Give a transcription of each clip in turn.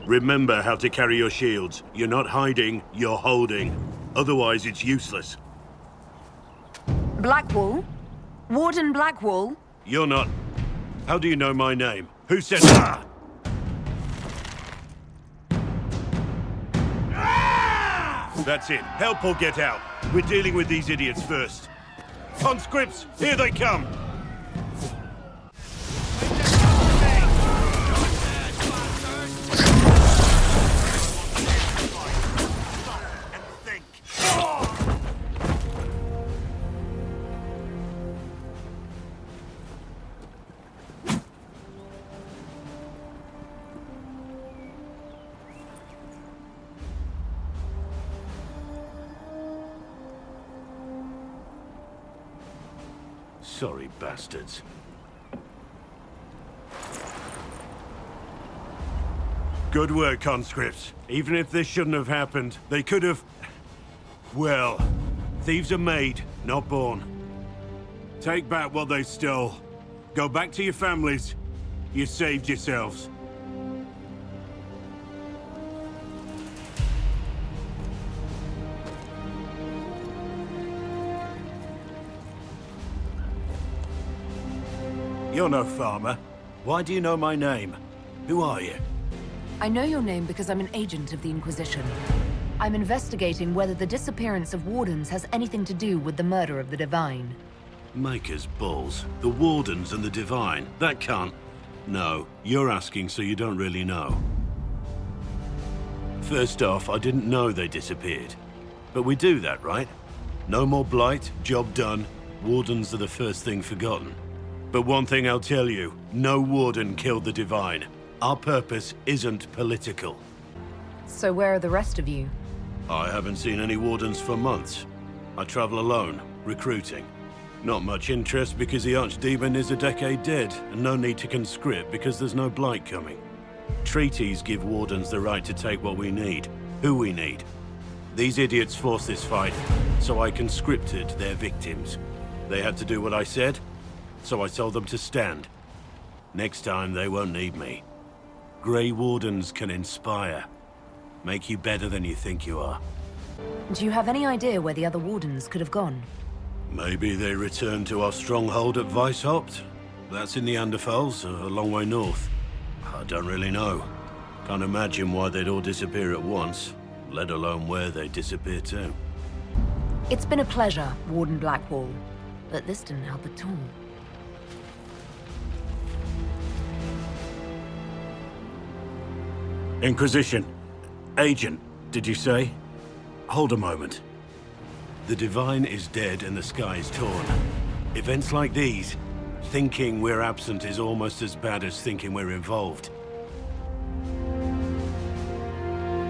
Remember how to carry your shields. You're not hiding, you're holding. Otherwise, it's useless. Blackwall? Warden Blackwall? You're not... How do you know my name? Who said... Ah! That's it. Help or get out. We're dealing with these idiots first. Conscripts, here they come! Sorry, bastards. Good work, conscripts. Even if this shouldn't have happened, they could have... Well, thieves are made, not born. Take back what they stole. Go back to your families. You saved yourselves. You're no farmer. Why do you know my name? Who are you? I know your name because I'm an agent of the Inquisition. I'm investigating whether the disappearance of Wardens has anything to do with the murder of the Divine. Maker's balls. The Wardens and the Divine. That can't... No, you're asking so you don't really know. First off, I didn't know they disappeared. But we do that, right? No more blight, job done. Wardens are the first thing forgotten. But one thing I'll tell you, no Warden killed the Divine. Our purpose isn't political. So where are the rest of you? I haven't seen any Wardens for months. I travel alone, recruiting. Not much interest because the Archdemon is a decade dead, and no need to conscript because there's no blight coming. Treaties give Wardens the right to take what we need, who we need. These idiots forced this fight, so I conscripted their victims. They had to do what I said, so I told them to stand. Next time, they won't need me. Grey Wardens can inspire. Make you better than you think you are. Do you have any idea where the other Wardens could have gone? Maybe they returned to our stronghold at Weishaupt? That's in the Anderfels, a long way north. I don't really know. Can't imagine why they'd all disappear at once, let alone where they'd disappear to. It's been a pleasure, Warden Blackwall. But this didn't help at all. Inquisition. Agent, did you say? Hold a moment. The Divine is dead and the sky is torn. Events like these, thinking we're absent is almost as bad as thinking we're involved.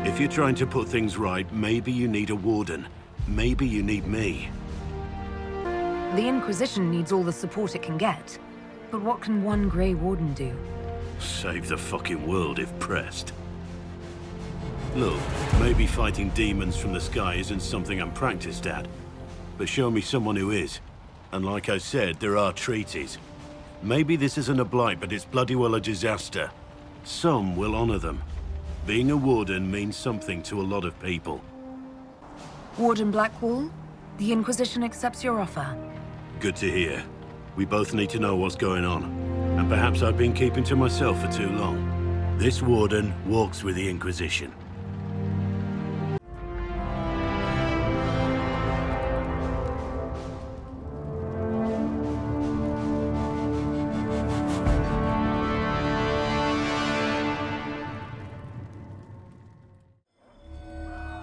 If you're trying to put things right, maybe you need a Warden. Maybe you need me. The Inquisition needs all the support it can get. But what can one Grey Warden do? Save the fucking world if pressed. Look, maybe fighting demons from the sky isn't something I'm practiced at. But show me someone who is. And like I said, there are treaties. Maybe this isn't a blight, but it's bloody well a disaster. Some will honor them. Being a Warden means something to a lot of people. Warden Blackwall, the Inquisition accepts your offer. Good to hear. We both need to know what's going on. And perhaps I've been keeping to myself for too long. This Warden walks with the Inquisition.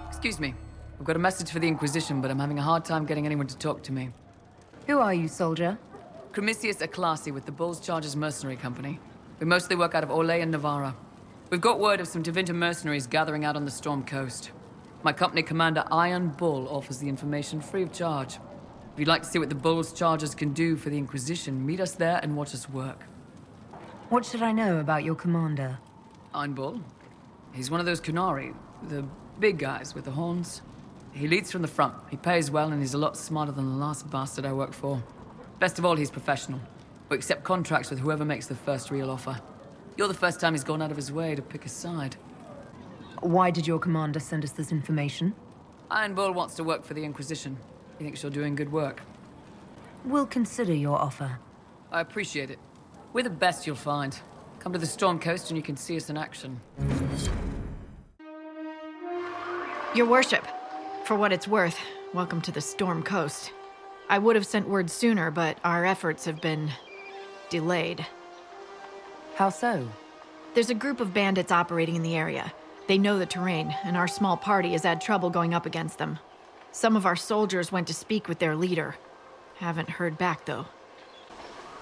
Excuse me. I've got a message for the Inquisition, but I'm having a hard time getting anyone to talk to me. Who are you, soldier? Cremisius Aclasi with the Bulls Chargers Mercenary Company. We mostly work out of Orlais and Navarra. We've got word of some Tevinter mercenaries gathering out on the Storm Coast. My company commander, Iron Bull, offers the information free of charge. If you'd like to see what the Bulls Chargers can do for the Inquisition, meet us there and watch us work. What should I know about your commander? Iron Bull? He's one of those Kunari, the big guys with the horns. He leads from the front. He pays well, and he's a lot smarter than the last bastard I worked for. Best of all, he's professional. We accept contracts with whoever makes the first real offer. You're the first time he's gone out of his way to pick a side. Why did your commander send us this information? Iron Bull wants to work for the Inquisition. He thinks you're doing good work. We'll consider your offer. I appreciate it. We're the best you'll find. Come to the Storm Coast and you can see us in action. Your worship, for what it's worth, welcome to the Storm Coast. I would have sent word sooner, but our efforts have been delayed. How so? There's a group of bandits operating in the area. They know the terrain, and our small party has had trouble going up against them. Some of our soldiers went to speak with their leader. Haven't heard back, though.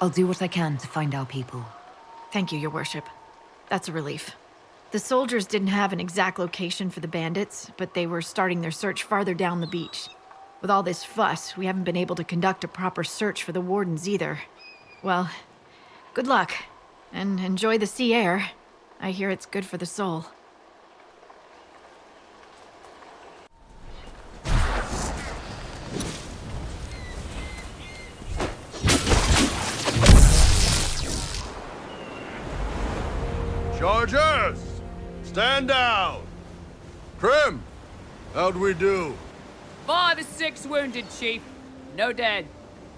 I'll do what I can to find our people. Thank you, Your Worship. That's a relief. The soldiers didn't have an exact location for the bandits, but they were starting their search farther down the beach. With all this fuss, we haven't been able to conduct a proper search for the Wardens either. Well, good luck, and enjoy the sea air. I hear it's good for the soul. Chargers! Stand down! Krim! How'd we do? 5 or 6 wounded, Chief. No dead.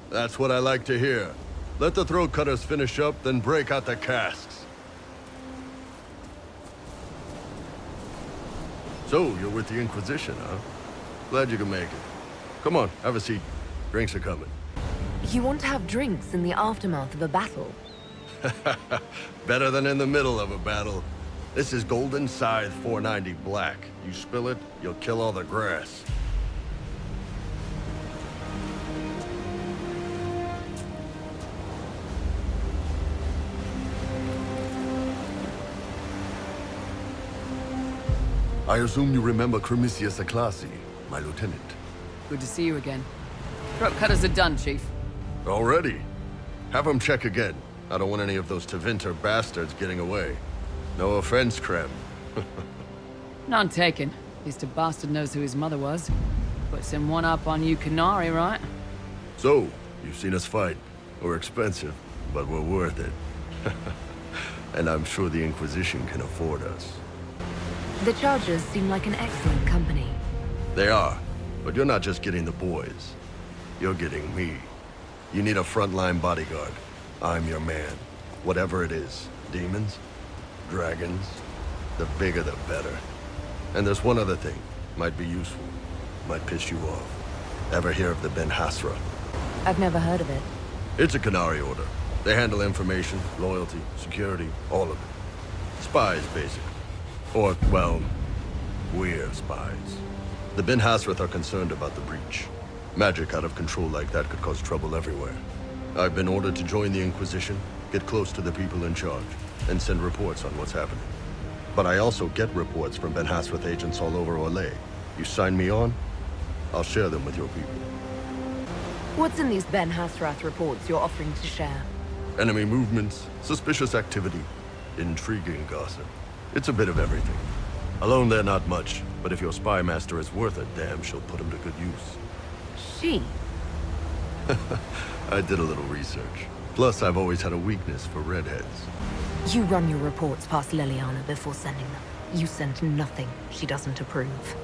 That's what I like to hear. Let the throat cutters finish up, then break out the casks. So, you're with the Inquisition, huh? Glad you can make it. Come on, have a seat. Drinks are coming. You want to have drinks in the aftermath of a battle? Better than in the middle of a battle. This is Golden Scythe 490 Black. You spill it, you'll kill all the grass. I assume you remember Cremisius Aclassi, my lieutenant. Good to see you again. Throat cutters are done, Chief. Already? Have him check again. I don't want any of those Tevinter bastards getting away. No offense, Krem. None taken. At least a bastard knows who his mother was. Puts him one up on you Canary, right? So, you've seen us fight. We're expensive, but we're worth it. And I'm sure the Inquisition can afford us. The Chargers seem like an excellent company. They are, but you're not just getting the boys. You're getting me. You need a frontline bodyguard. I'm your man. Whatever it is. Demons? Dragons? The bigger the better. And there's one other thing. Might be useful. Might piss you off. Ever hear of the Ben Hasra? I've never heard of it. It's a Canary order. They handle information, loyalty, security, all of it. Spies, basically. Or, well, we're spies. The Ben Hasrath are concerned about the breach. Magic out of control like that could cause trouble everywhere. I've been ordered to join the Inquisition, get close to the people in charge, and send reports on what's happening. But I also get reports from Ben Hasrath agents all over Orlais. You sign me on, I'll share them with your people. What's in these Ben Hasrath reports you're offering to share? Enemy movements, suspicious activity, intriguing gossip. It's a bit of everything. Alone they're not much, but if your spy master is worth a damn, she'll put him to good use. She? I did a little research. Plus, I've always had a weakness for redheads. You run your reports past Leliana before sending them. You send nothing she doesn't approve.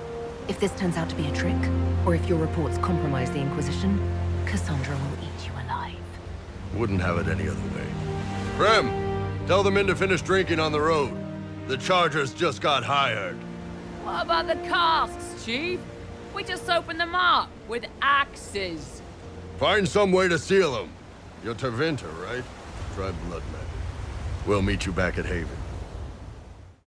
If this turns out to be a trick, or if your reports compromise the Inquisition, Cassandra will eat you alive. Wouldn't have it any other way. Krem, tell the men to finish drinking on the road. The Chargers just got hired. What about the casks, Chief? We just opened them up with axes. Find some way to seal them. You're Tevinter, right? Try blood magic. We'll meet you back at Haven.